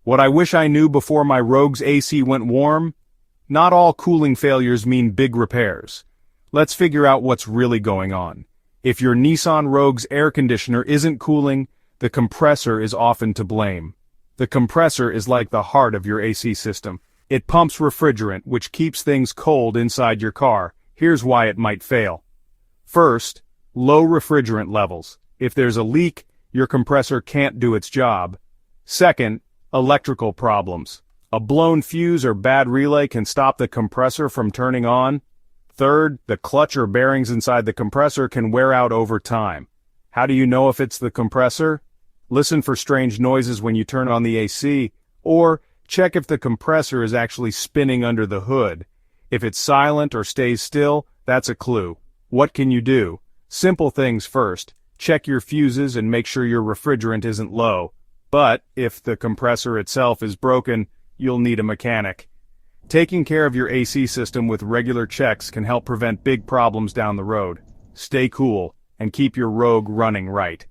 What I wish I knew before my Rogue's AC went warm? Not all cooling failures mean big repairs. Let's figure out what's really going on. If your Nissan Rogue's air conditioner isn't cooling, the compressor is often to blame. The compressor is like the heart of your AC system. It pumps refrigerant, which keeps things cold inside your car. Here's why it might fail. First, low refrigerant levels. If there's a leak, your compressor can't do its job. Second, electrical problems. A blown fuse or bad relay can stop the compressor from turning on. Third, the clutch or bearings inside the compressor can wear out over time. How do you know if it's the compressor? Listen for strange noises when you turn on the AC, or check if the compressor is actually spinning under the hood. If it's silent or stays still, that's a clue. What can you do? Simple things first. Check your fuses and make sure your refrigerant isn't low. But if the compressor itself is broken, you'll need a mechanic. Taking care of your AC system with regular checks can help prevent big problems down the road. Stay cool and keep your Rogue running right.